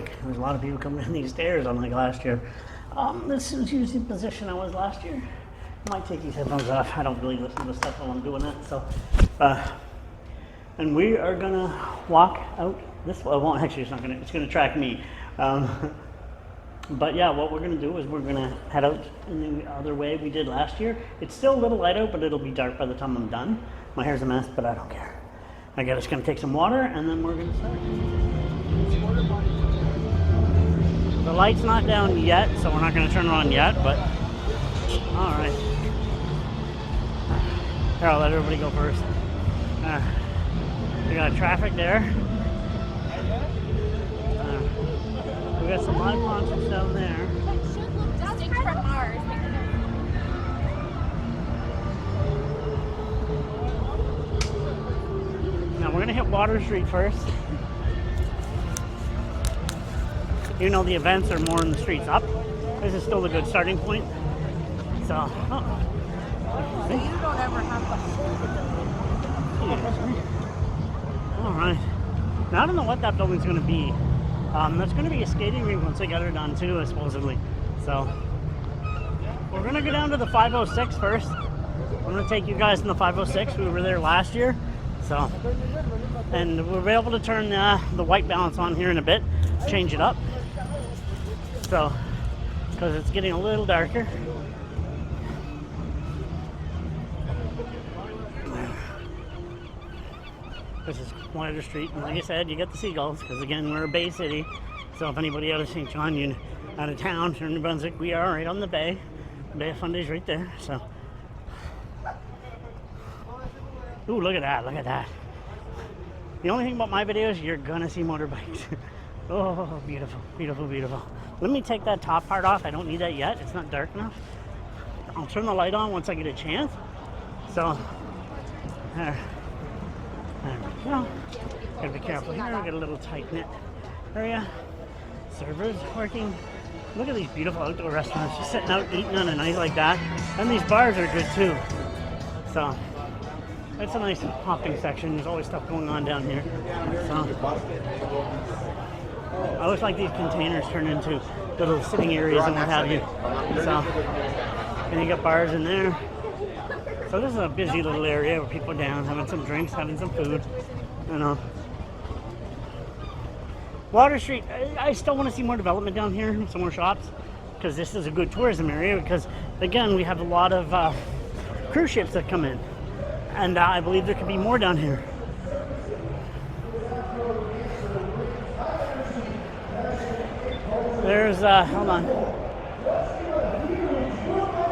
quick. There's a lot of people coming down these stairs unlike last year. This is usually the position I was last year. I might take these headphones off. I don't really listen to the stuff while I'm doing it. So, and we are gonna walk out this way. Well, actually, it's gonna track me. But yeah, what we're gonna do is we're gonna head out in the other way we did last year. It's still a little light out, but it'll be dark by the time I'm done. My hair's a mess, but I don't care. I guess it's gonna take some water, and then we're gonna start. The light's not down yet, so we're not gonna turn it on yet, but all right. Here, I'll let everybody go first. We got traffic there. We got some live concerts down there. That should look distinct from ours. Now we're gonna hit Water Street first. Even though the events are more in the streets up, this is still a good starting point. So, So you don't ever have to hold it. All right. Now I don't know what that building's gonna be. That's gonna be a skating rink once they get her done too, supposedly. So, we're gonna go down to the 506 first. I'm gonna take you guys in the 506. We were there last year. So, and we'll be able to turn the white balance on here in a bit, change it up. So, because it's getting a little darker. This is Water Street, and like I said, you get the seagulls, because again, we're a bay city. So if anybody out of St. John, you're out of town, or New Brunswick, we are right on the bay. The Bay of Fundy's right there, so. Ooh, look at that, look at that. The only thing about my videos, you're gonna see motorbikes. Oh, beautiful, beautiful, beautiful. Let me take that top part off. I don't need that yet. It's not dark enough. I'll turn the light on once I get a chance. So, there we go. Gotta be careful here. We got a little tight knit area. Servers working. Look at these beautiful outdoor restaurants. Just sitting out eating on a night like that. And these bars are good too. So, it's a nice hopping section. There's always stuff going on down here. So, I always like these containers turn into little sitting areas and what have you. So, and you got bars in there. So this is a busy little area where people are down, having some drinks, having some food, you know. Water Street, I still want to see more development down here, some more shops, because this is a good tourism area, because again, we have a lot of cruise ships that come in. And I believe there could be more down here. There's, hold on.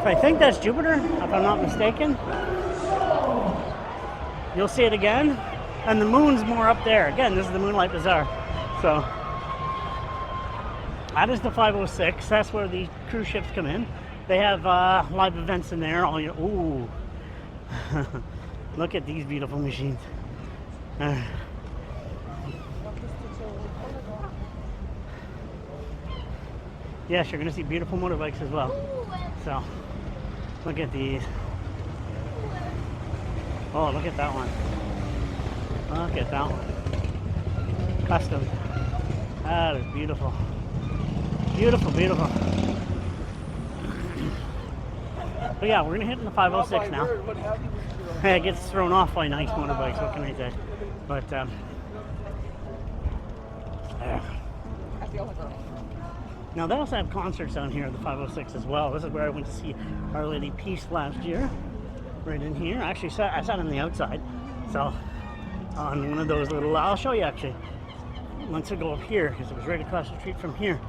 I think that's Jupiter, if I'm not mistaken. You'll see it again. And the moon's more up there. Again, this is the Moonlight Bazaar. So, that is the 506. That's where the cruise ships come in. They have live events in there. All your, ooh. Look at these beautiful machines. Yes, you're going to see beautiful motorbikes as well. So, look at these. Oh, look at that one. Look at that one. Custom. That is beautiful. Beautiful, beautiful. But yeah, we're going to hit in the 506 now. It gets thrown off by nice motorbikes, what can I say? But, now they also have concerts down here at the 506 as well. This is where I went to see Our Lady Peace last year. Right in here. Actually, I sat on the outside. So, on one of those little, I'll show you actually. Once I go up here, because it was right across the street from here.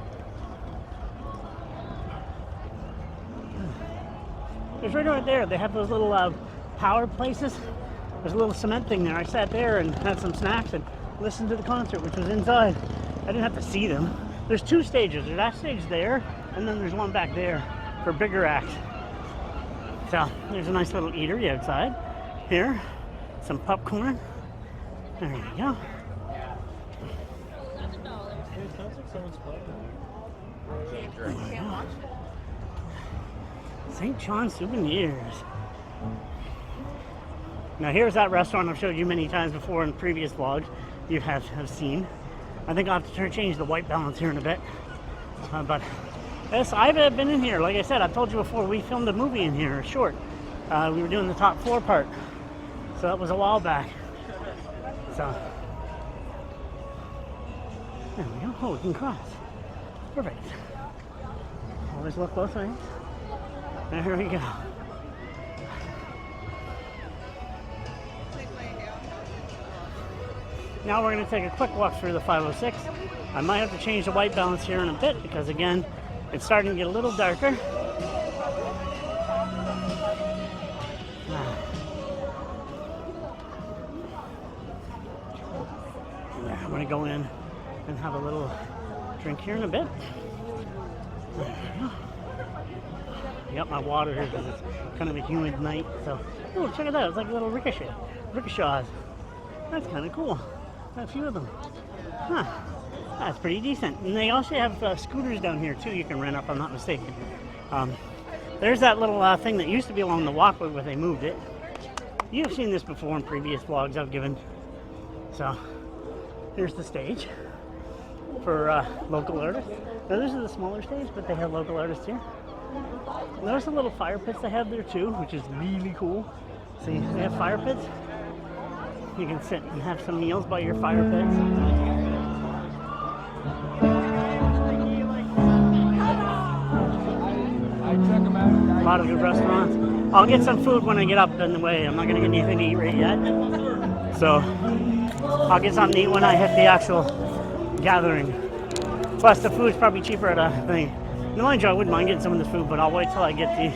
It's right there. They have those little power places. There's a little cement thing there. I sat there and had some snacks and listened to the concert, which was inside. I didn't have to see them. There's two stages. There's that stage there, and then there's one back there for bigger acts. So there's a nice little eatery outside here. Some popcorn. There you go. St. John Souvenirs. Now here's that restaurant I've showed you many times before in previous vlogs you have seen. I think I'll have to change the white balance here in a bit. But yes, I've been in here. Like I said, I've told you before, we filmed a movie in here, a short. We were doing the top floor part. So that was a while back. So there we go. Oh, we can cross. Perfect. Always look both ways. There we go. Now we're going to take a quick walk through the 506. I might have to change the white balance here in a bit because, again, it's starting to get a little darker. I'm going to go in and have a little drink here in a bit. Got my water here because it's kind of a humid night. So, oh, check it out. It's like a little rickshaws. That's kind of cool. A few of them. Huh. That's pretty decent. And they also have scooters down here too you can rent if I'm not mistaken. There's that little thing that used to be along the walkway where they moved it. You've seen this before in previous vlogs I've given. So here's the stage for local artists. Now this is a smaller stage, but they have local artists here. And there's some little fire pits they have there too, which is really cool. See, they have fire pits. You can sit and have some meals by your fire pits. A lot of good restaurants. I'll get some food when I get up in the way. I'm not going to get anything to eat right yet. So I'll get something to eat when I hit the actual gathering. Plus the food's probably cheaper at a thing. No, mind you, I wouldn't mind getting some of the food, but I'll wait till I get the,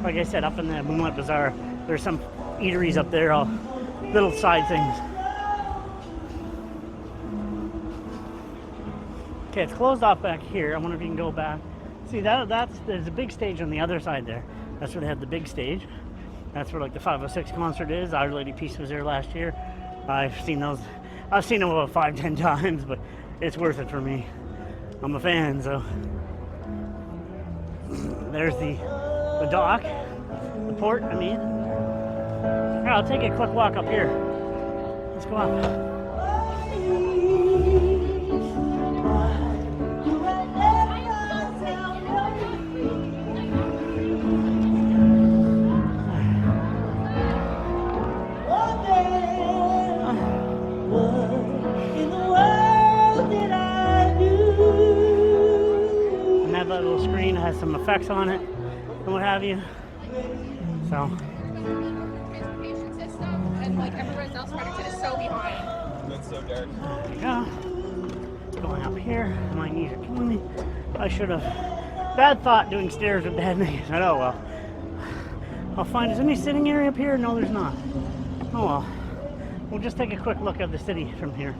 like I said, up in the Moonlight Bazaar. There's some eateries up there, little side things. Okay, it's closed off back here. I wonder if you can go back. See, there's a big stage on the other side there. That's where they had the big stage. That's where like the 506 concert is. Our Lady Peace was there last year. I've seen those. I've seen them about 5-10 times, but it's worth it for me. I'm a fan, so. There's the dock, the port, I mean. Here, I'll take a quick walk up here. Let's go up. And that little screen has some effects on it and what have you. So. And like everyone's else product is so behind. That's so dark. There we go. Going up here. My knees are killing me. I should have. Bad thought doing stairs with bad knees. But oh well. I'll find. Is there any sitting area up here? No, there's not. Oh well. We'll just take a quick look at the city from here.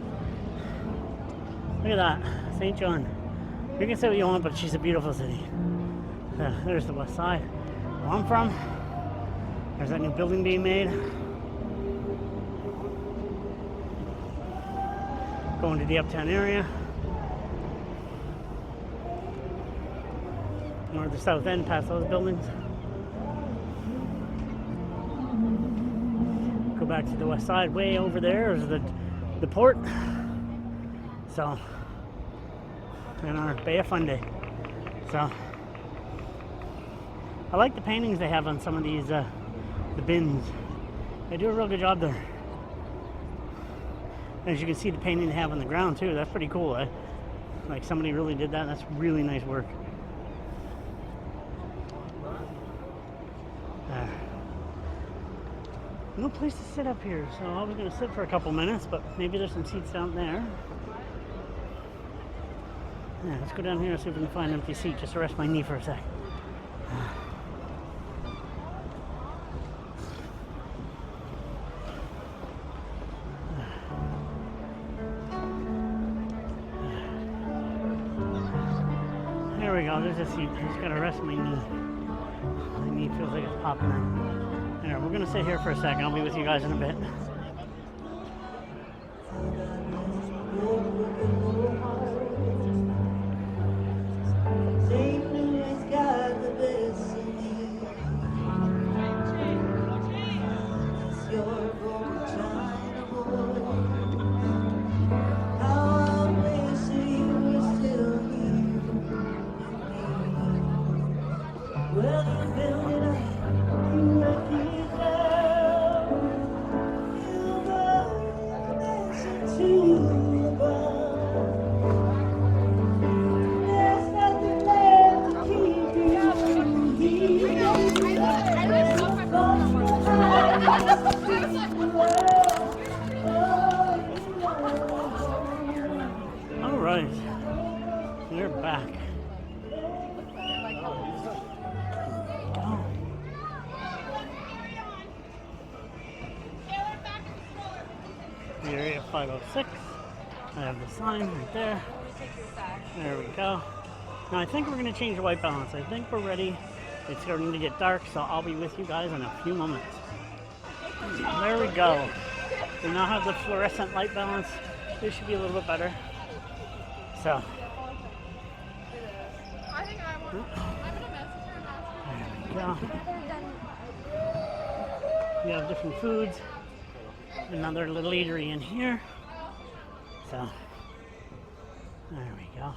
Look at that. St. John. You can say what you want, but she's a beautiful city. There's the west side where I'm from. There's that new building being made. Going to the Uptown area. Or the south end past those buildings. Go back to the west side. Way over there is the port. So, and our Bay of Fundy. So, I like the paintings they have on some of these the bins. They do a real good job there. As you can see, the painting they have on the ground too. That's pretty cool. Like somebody really did that. That's really nice work. No place to sit up here, so I was going to sit for a couple minutes, but maybe there's some seats down there. Yeah, let's go down here and see if we can find an empty seat just to rest my knee for a sec. There we go, there's a seat. I just got to rest my knee. My knee feels like it's popping out. There, we're going to sit here for a second. I'll be with you guys in a bit. The area 506. I have the sign right there. There we go. Now I think we're going to change the white balance. I think we're ready. It's starting to get dark, so I'll be with you guys in a few moments. There we go. We now have the fluorescent light balance. This should be a little bit better. So. I think I'm gonna message her and There we go. We have different foods. Another little eatery in here. So, there we go.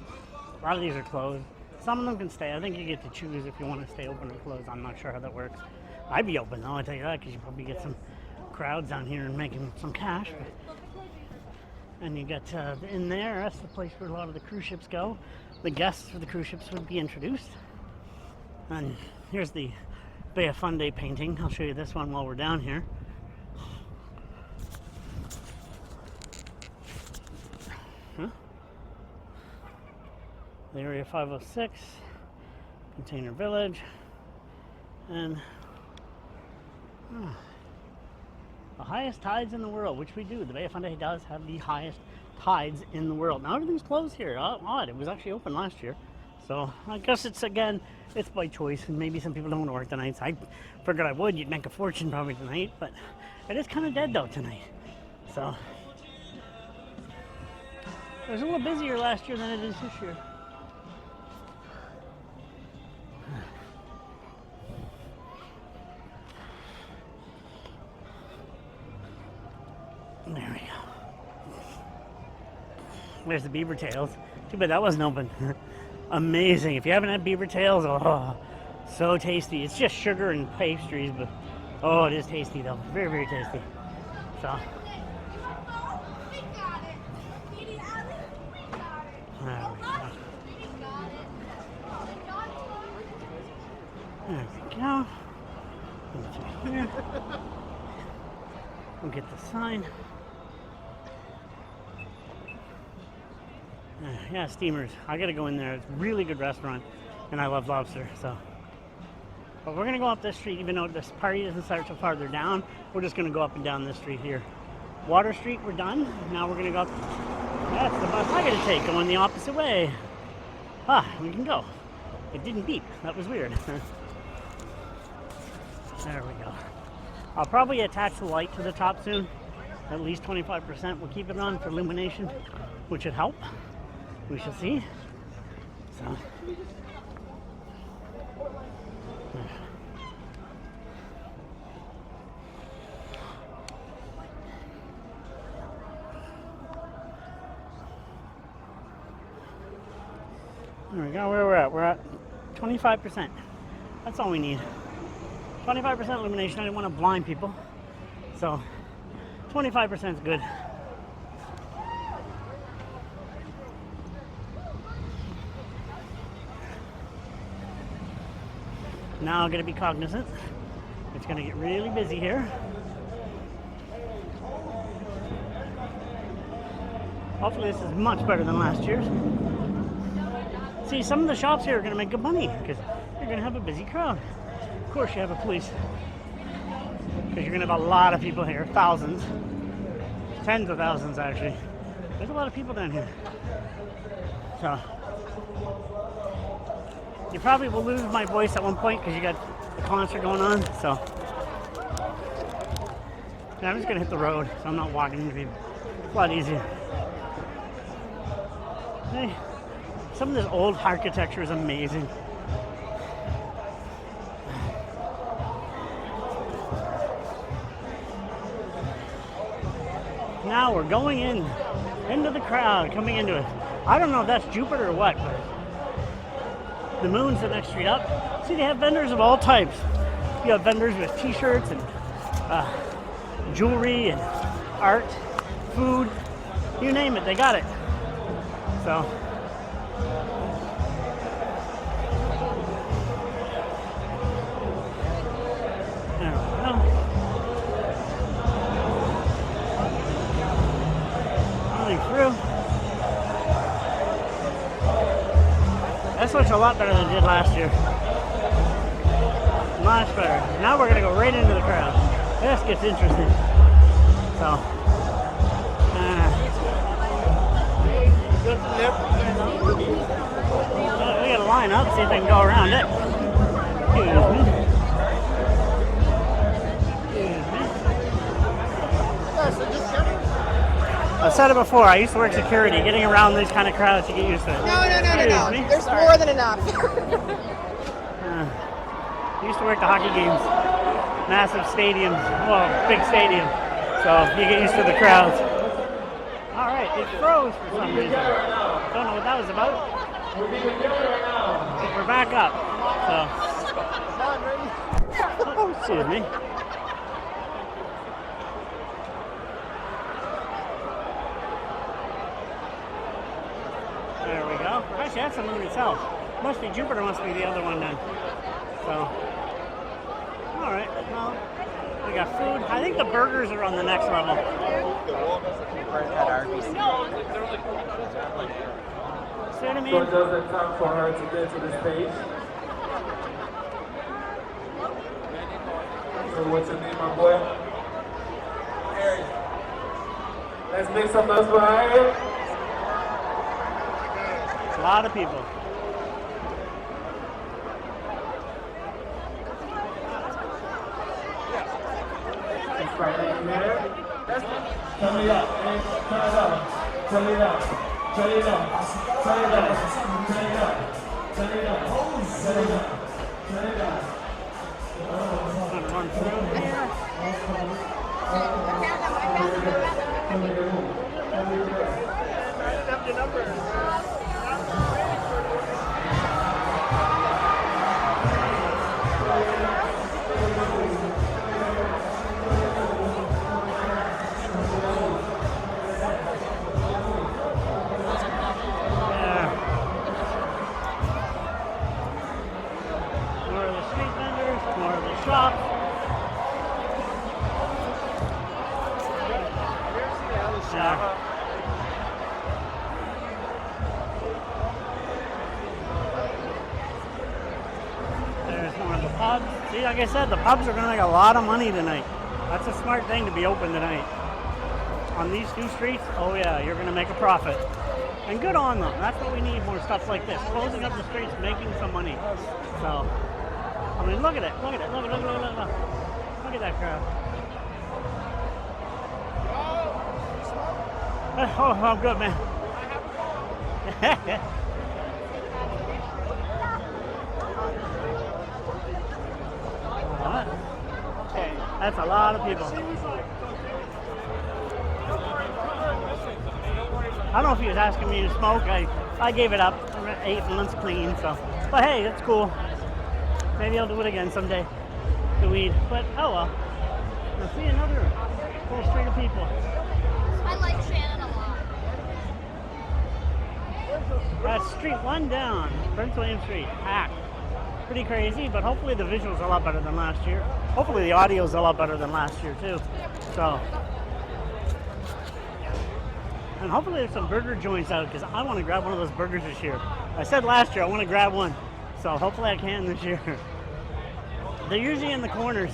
A lot of these are closed. Some of them can stay. I think you get to choose if you want to stay open or closed. I'm not sure how that works. I'd be open though, I tell you that, because you probably get some crowds down here and making some cash. And you get in there, that's the place where a lot of the cruise ships go. The guests for the cruise ships would be introduced. And here's the Bay of Funday painting. I'll show you this one while we're down here. The area 506, Container Village, and the highest tides in the world, which we do. The Bay of Funday does have the highest tides in the world. Now everything's closed here. Odd. It was actually open last year. So I guess it's by choice, and maybe some people don't want to work tonight. So I figured I would. You'd make a fortune probably tonight, but it is kind of dead though tonight. So it was a little busier last year than it is this year. There we go. There's the beaver tails. Too bad that wasn't open. Amazing. If you haven't had beaver tails, oh, so tasty. It's just sugar and pastries, but oh, it is tasty though. Very, very tasty. So. There we go. There we go. Go here. We'll get the sign. Yeah, Steamers. I gotta go in there. It's a really good restaurant, and I love lobster. So, but we're gonna go up this street, even though this party doesn't start so farther down. We're just gonna go up and down this street here. Water Street, we're done. Now we're gonna go up. That's the bus I gotta take, going the opposite way. We can go. It didn't beep. That was weird. There we go. I'll probably attach the light to the top soon. At least 25%. We'll keep it on for illumination, which should help. We shall see. So. There we go. Where we're at? We're at 25%. That's all we need. 25% illumination. I didn't want to blind people. So 25% is good. Now I'm going to be cognizant. It's going to get really busy here. Hopefully this is much better than last year's. See, some of the shops here are going to make good money because you're going to have a busy crowd. Of course you have a police because you're going to have a lot of people here. Thousands. Tens of thousands actually. There's a lot of people down here. So you probably will lose my voice at one point because you got the concert going on. So yeah, I'm just going to hit the road so I'm not walking into people. It's a lot easier. Hey, some of this old architecture is amazing. Now we're going into the crowd, coming into it. I don't know if that's Jupiter or what, but the moon's the next street up. See, they have vendors of all types. You have vendors with t-shirts and jewelry and art, food, you name it, they got it. So there we go. Going through. This looks a lot better than it did last year. Much better. Now we're going to go right into the crowd. This gets interesting. So, we gotta line up, see if I can go around it. Excuse me. I've said it before, I used to work security. Getting around these kind of crowds, you get used to it. No. There's more than enough. I used to work the hockey games. Massive stadiums. Well, big stadium. So you get used to the crowds. Alright, it froze for some reason. Don't know what that was about. We're back up. So. Oh, excuse me. There we go. Actually, that's the moon itself. Must be Jupiter, must be the other one then. So, alright, well, we got food. I think the burgers are on the next level. See what I mean? So it doesn't time for her to get to the stage. So what's your name, my boy? Harry. Let's make some noise for Harry. A lot of people. It's Friday in there. Turn it up, turn it up, turn it up, turn it up, turn it up, turn it up, turn it up, turn it up, turn it up. Gonna run through here. More of the street vendors, more of the shops. There's more of the pubs. See, like I said, the pubs are going to make a lot of money tonight. That's a smart thing to be open tonight. On these two streets, oh yeah, you're going to make a profit. And good on them. That's what we need, more stuff like this. Closing up the streets, making some money. So, I mean, look at it. Look at it. Look at that crowd. Oh, I'm good, man. What? That's a lot of people. I don't know if he was asking me to smoke. I gave it up. 8 months clean, so. But hey, it's cool. Maybe I'll do it again someday. The weed. But oh well. You'll see another full street of people. I like Shannon a lot. That's Street 1 down, Prince William Street, packed. Pretty crazy, but hopefully the visual's a lot better than last year. Hopefully the audio's a lot better than last year too. So, and hopefully there's some burger joints out because I want to grab one of those burgers this year. I said last year I want to grab one, so hopefully I can this year. They're usually in the corners,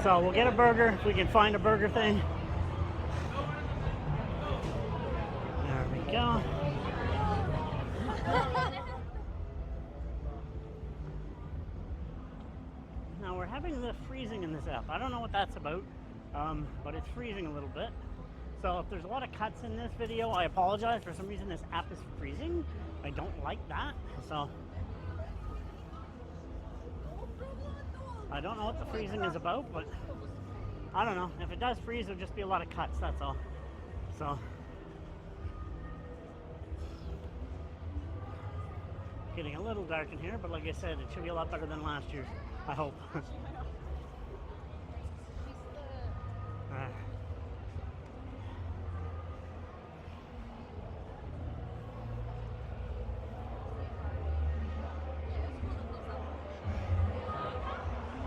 so we'll get a burger if we can find a burger thing. There we go. Now we're having the freezing in this app. I don't know what that's about, but it's freezing a little bit. So if there's a lot of cuts in this video, I apologize. For some reason this app is freezing. I don't like that. So I don't know what the freezing is about, but I don't know. If it does freeze, it'll just be a lot of cuts, that's all. So getting a little dark in here, but like I said, it should be a lot better than last year. I hope.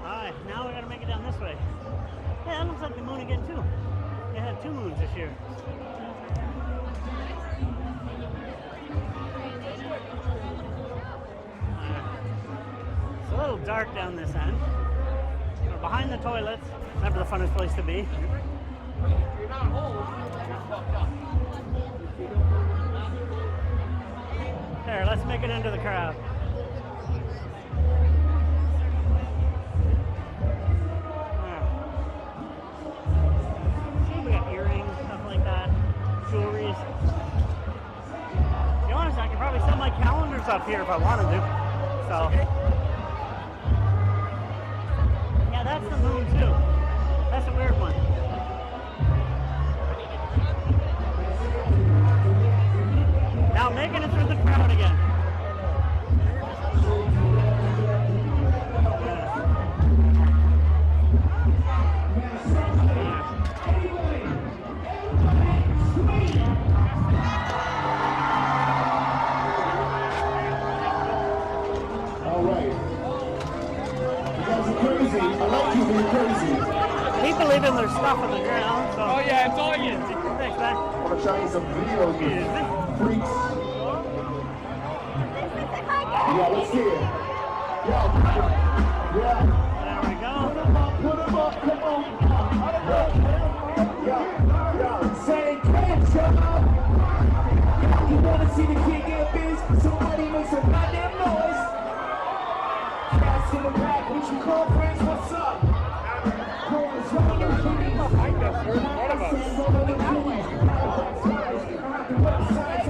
Alright, now we gotta make it down this way. Yeah, that looks like the moon again too. They had 2 moons this year. It's a little dark down this end. We're behind the toilets. Never the funnest place to be. you're not old, you're fucked up. There, let's make it into the crowd. See, we got earrings, stuff like that, jewelry. To be honest, I could probably sell my calendars up here if I wanted to. So, yeah, that's the moon too. That's a weird one. Now making it through the crowd again. All right. You guys are crazy. I like you, but you're crazy. People leaving their stuff on the ground, so. Oh yeah, it's all you. Thanks, man. I want to show you some videos, you freaks. Yeah, let's see it. Yeah. Yeah. There we go. Put him up, come on. Yeah. Say catch up. You want to see the kid get biz? Somebody make some goddamn noise. Cats in the back, what you call friends, what's up?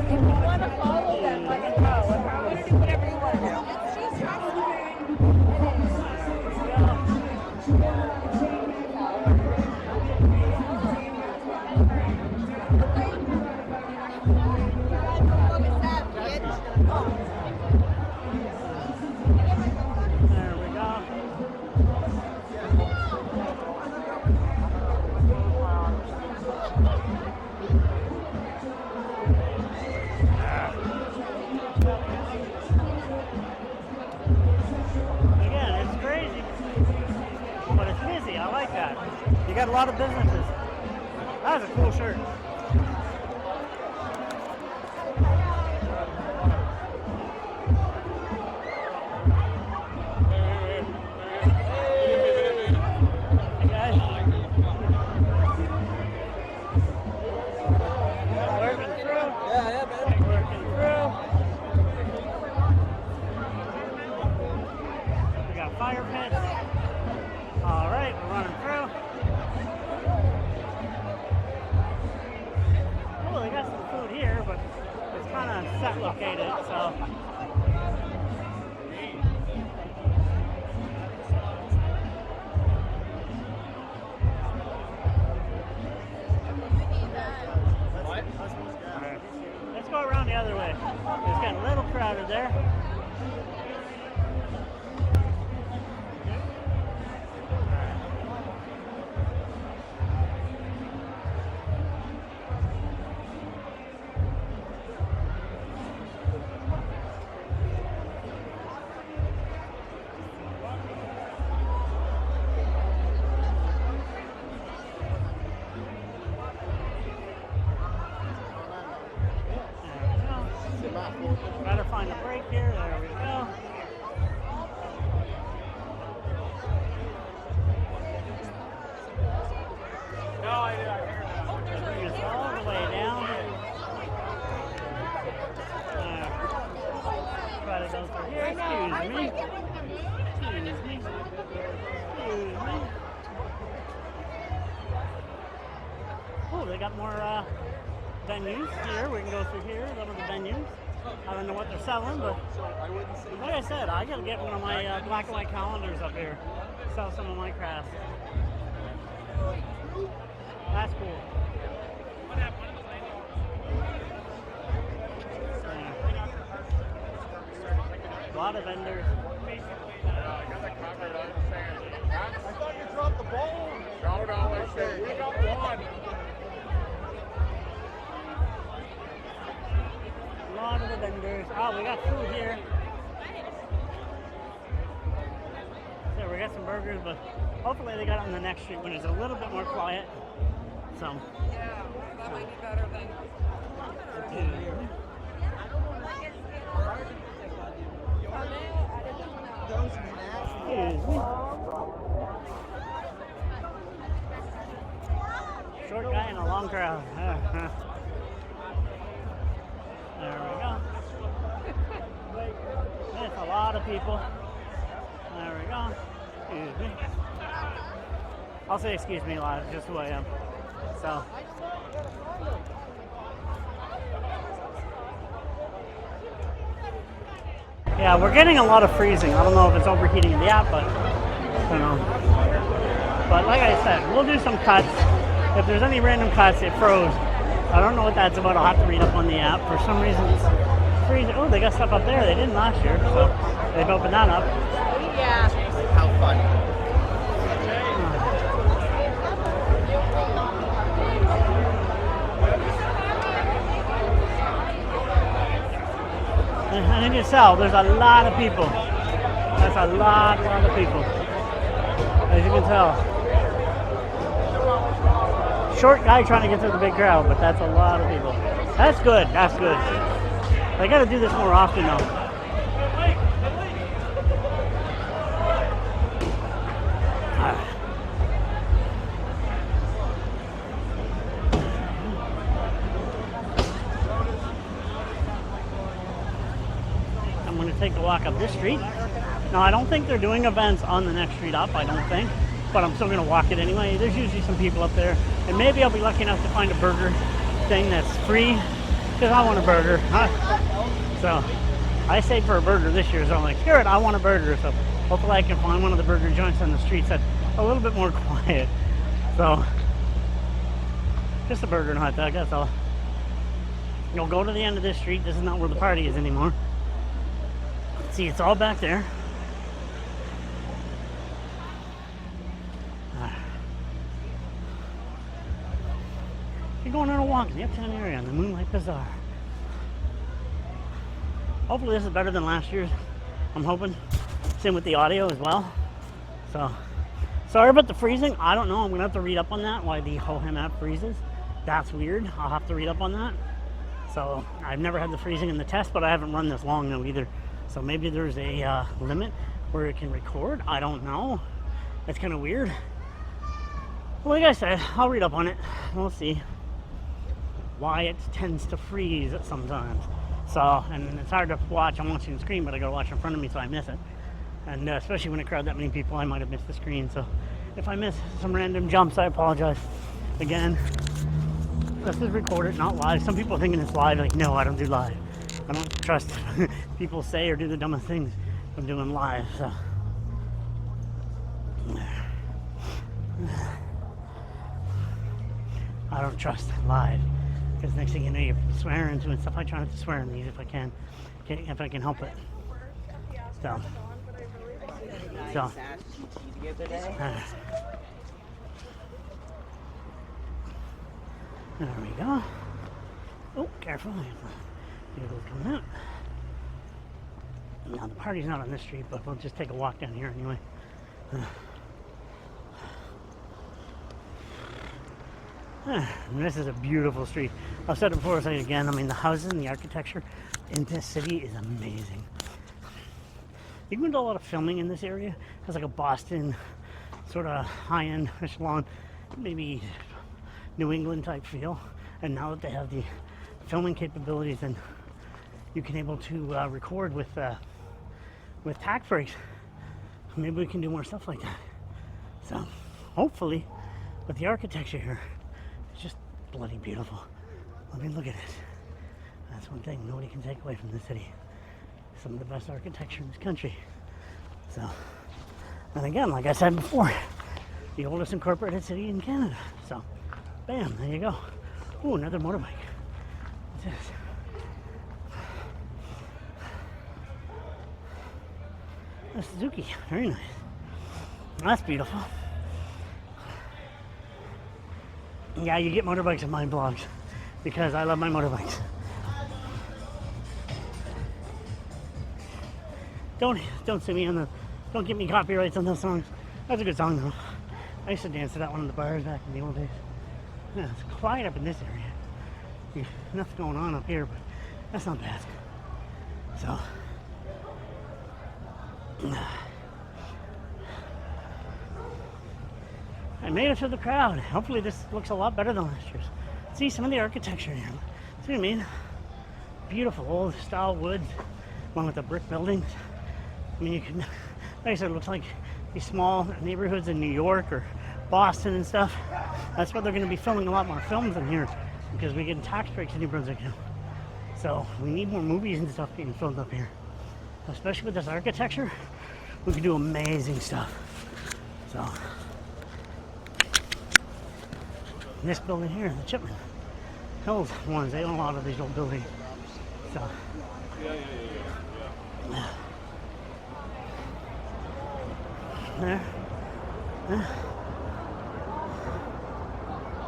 If you want to follow them, let them go. If you want to do whatever you want to do. There we go. Again, it's crazy, but it's busy. I like that. You got a lot of businesses. That was a cool shirt. Hey guys. Working through. Yeah, man. Working through. We got fire pits. All right, we're running through. Oh, they got some food here, but it's kind of set located, so. What? Alright. Let's go around the other way. It's getting a little crowded there. Gotta find a break here. There we go. No, I hear that. Bring us all the way down. Try to go through here. Excuse me. Excuse me. Excuse me. Oh, they got more venues here. We can go through here. Some of the venues. I don't know what they're selling, but like I said, I gotta get one of my black and white calendars up here. Sell some of my crafts. That's cool. A lot of vendors. I thought you dropped the ball. No, I said we got one. A lot of the vendors. Oh, we got food here. So we got some burgers, but hopefully they got it on the next street when it's a little bit more quiet. So. Yeah, that might be better than. Excuse me. Short guy in a long crowd. There we go. It's a lot of people. There we go. Excuse me. I'll say excuse me live, just who I am. So. Yeah, we're getting a lot of freezing. I don't know if it's overheating the app, but I don't know. But like I said, we'll do some cuts. If there's any random cuts, it froze. I don't know what that's about. I'll have to read up on the app. For some reason, it's freezing. Oh, they got stuff up there. They didn't last year, so they've opened that up. Yeah. How fun. And you can tell, there's a lot of people. That's a lot of people. As you can tell. Short guy trying to get through the big crowd, but that's a lot of people. That's good, that's good. I gotta do this more often though. I'm gonna take a walk up this street. Now I don't think they're doing events on the next street up, I don't think. But I'm still gonna walk it anyway. There's usually some people up there. And maybe I'll be lucky enough to find a burger thing that's free. Because I want a burger. So I saved for a burger this year, so I'm like, screw it, I want a burger. So hopefully I can find one of the burger joints on the streets that's a little bit more quiet. So just a burger and a hot dog, that's all. You'll go to the end of this street. This is not where the party is anymore. See, it's all back there. You're going on a walk in the Uptown area on the Moonlight Bazaar. Hopefully this is better than last year's. I'm hoping. Same with the audio as well. So, sorry about the freezing. I don't know. I'm going to have to read up on that, why the Hohem app freezes. That's weird. I'll have to read up on that. So, I've never had the freezing in the test, but I haven't run this long though either. So maybe there's a limit where it can record. I don't know. That's kind of weird. Well, like I said, I'll read up on it. We'll see why it tends to freeze sometimes. So, and it's hard to watch. I'm watching the screen, but I gotta watch in front of me so I miss it. And especially when it crowd that many people, I might have missed the screen. So if I miss some random jumps, I apologize. Again, this is recorded, not live. Some people are thinking it's live. Like, no, I don't do live. I don't trust people say or do the dumbest things I'm doing live. So. I don't trust live. Because next thing you know, you're swearing to and stuff. I try not to swear in these if I can help it. So there we go. Oh, careful. Vehicles coming out. Now the party's not on this street, but we'll just take a walk down here anyway. This is a beautiful street. I've said it before, I'll say it again. I mean, the houses and the architecture in this city is amazing. You can do a lot of filming in this area. It's like a Boston sort of high-end echelon, maybe New England type feel. And now that they have the filming capabilities, and you can able to record with tack breaks, maybe we can do more stuff like that. So hopefully, with the architecture here, it's just bloody beautiful. I mean, look at it. That's one thing nobody can take away from this city. Some of the best architecture in this country. So, and again, like I said before, the oldest incorporated city in Canada. So, bam, there you go. Ooh, another motorbike. What's this? A Suzuki, very nice. That's beautiful. Yeah, you get motorbikes in my blogs because I love my motorbikes. Don't sue me on the, don't give me copyrights on those songs. That's a good song though. I used to dance to that one in the bars back in the old days. Yeah, it's quiet up in this area. Yeah, nothing going on up here, but that's not bad. So, I made it to the crowd. Hopefully this looks a lot better than last year's. See some of the architecture here. See what I mean? Beautiful old style woods, along with the brick buildings. I mean, you can, like I said, it looks like these small neighborhoods in New York or Boston and stuff. That's why they're going to be filming a lot more films in here, because we get tax breaks in New Brunswick now. So we need more movies and stuff being filmed up here. Especially with this architecture, we can do amazing stuff. So this building here, the Chipman Hills ones, they own a lot of these old buildings. So there.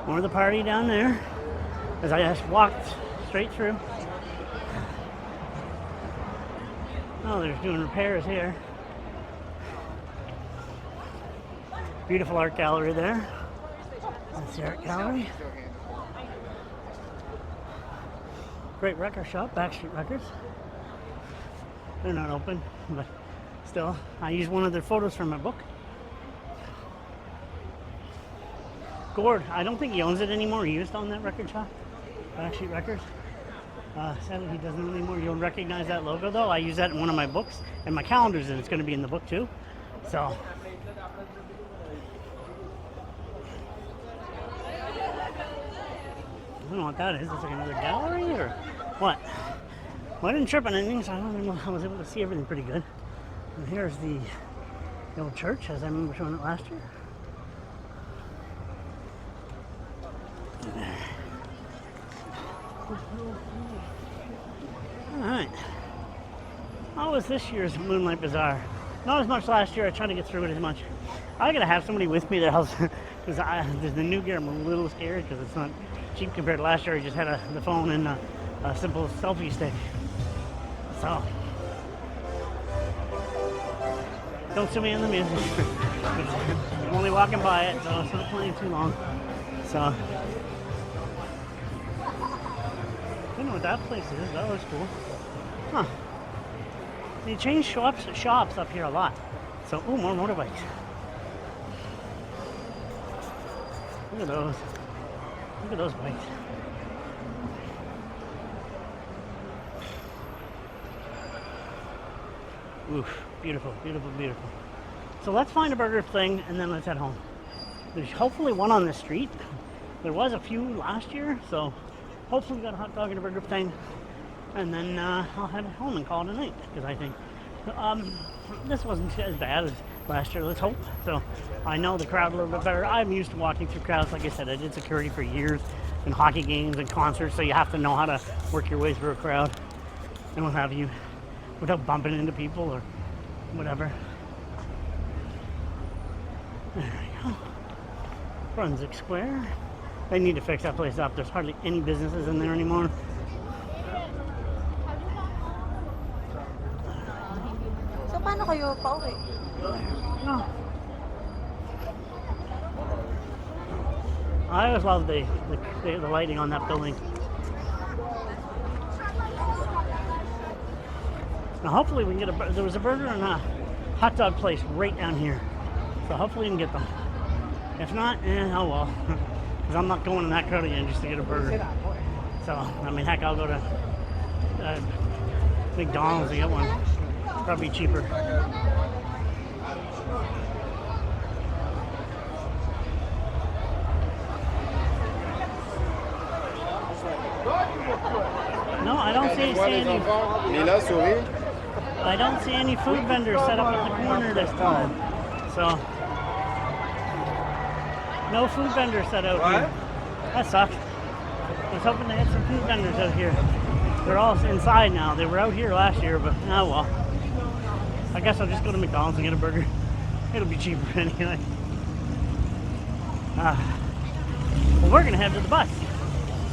More of the party down there as I just walked straight through. Oh, they're doing repairs here. Beautiful art gallery there. That's the art gallery. Great record shop, Backstreet Records. They're not open, but still, I use one of their photos from my book. Gord, I don't think he owns it anymore. He used to own that record shop, Backstreet Records. Sadly, he doesn't own it anymore. You'll recognize that logo, though. I use that in one of my books, and my calendars, and it's going to be in the book, too. So, I don't know what that is. Is it another gallery, or what? Well, I didn't trip on anything, so I don't know. I was able to see everything pretty good. And here's the old church, as I remember showing it last year. Alright. How was this year's Moonlight Bazaar? Not as much last year. I tried to get through it as much. I gotta have somebody with me that helps, because there's the new gear. I'm a little scared because it's not cheap compared to last year. I just had the phone and a simple selfie stick. So don't sue me in the music. I'm only walking by it, so it's not playing too long. So I don't know what that place is. That was cool. Huh. They changed shops up here a lot. So, ooh, more motorbikes. Look at those. Look at those bikes. Oof, beautiful, beautiful, beautiful. So let's find a burger thing and then let's head home. There's hopefully one on the street. There was a few last year, so hopefully we got a hot dog and a burger thing. And then I'll head home and call it a night, because I think this wasn't as bad as last year, let's hope. So I know the crowd a little bit better. I'm used to walking through crowds. Like I said, I did security for years in hockey games and concerts, so you have to know how to work your way through a crowd and what have you without bumping into people or whatever. There we go. Brunswick Square. They need to fix that place up. There's hardly any businesses in there anymore. So, paano kayo pauwi? No. I always love the lighting on that building. Now hopefully we can get there was a burger and a hot dog place right down here. So hopefully we can get them. If not, oh well. Because I'm not going in that crowd again just to get a burger. So, I mean, heck, I'll go to McDonald's to get one. Probably cheaper. No, I don't see any. I don't see any food vendors set up at the corner this time. So, no food vendors set out here. That sucks. I was hoping to hit some food vendors out here. They're all inside now. They were out here last year, but oh well. I guess I'll just go to McDonald's and get a burger. It'll be cheaper anyway. Well, we're gonna head to the bus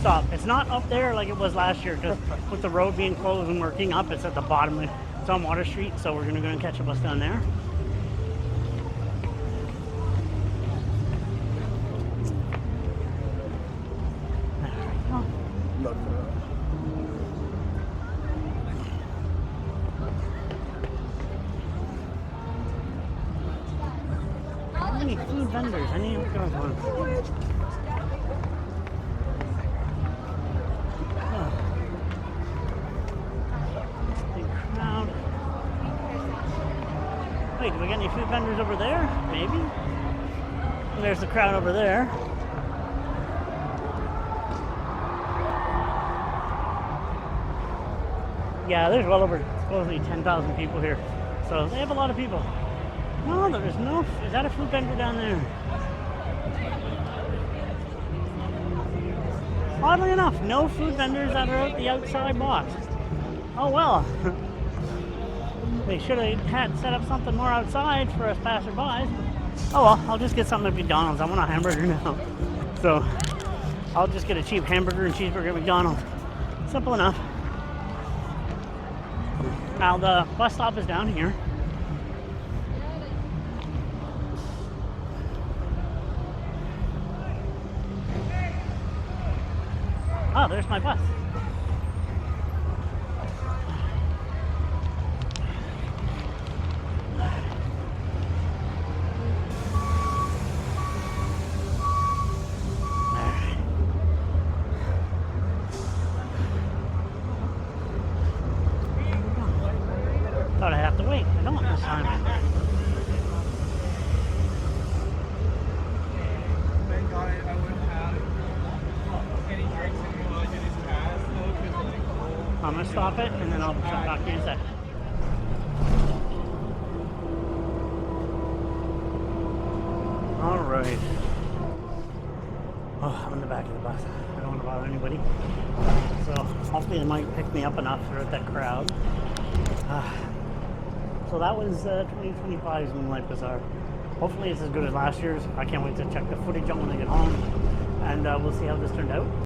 stop. It's not up there like it was last year, because with the road being closed and working up, it's at the bottom. It's on Water Street, so we're gonna go and catch a bus down there. vendors. Any of those ones? Oh. Big crowd. Wait, do we get any food vendors over there? Maybe? There's the crowd over there. Yeah, there's well over supposedly 10,000 people here. So they have a lot of people. No, there's no. Is that a food vendor down there? Oddly enough, no food vendors that are out the outside box. Oh well. They should have had set up something more outside for us passerbys. Oh well, I'll just get something at McDonald's. I want a hamburger now. So I'll just get a cheap hamburger and cheeseburger at McDonald's. Simple enough. Now the bus stop is down here. Oh, there's my bus. Thought I'd have to wait. I don't this time. Thank God I wouldn't have any drinks anymore. I did his pass though, because like, I'm gonna stop it and then I'll come back to you in a sec. Alright. Oh, I'm in the back of the bus. I don't want to bother anybody. So hopefully they might pick me up enough throughout that crowd. So that was 2025's Moonlight Bazaar. Hopefully it's as good as last year's. I can't wait to check the footage out when I get home. And we'll see how this turned out.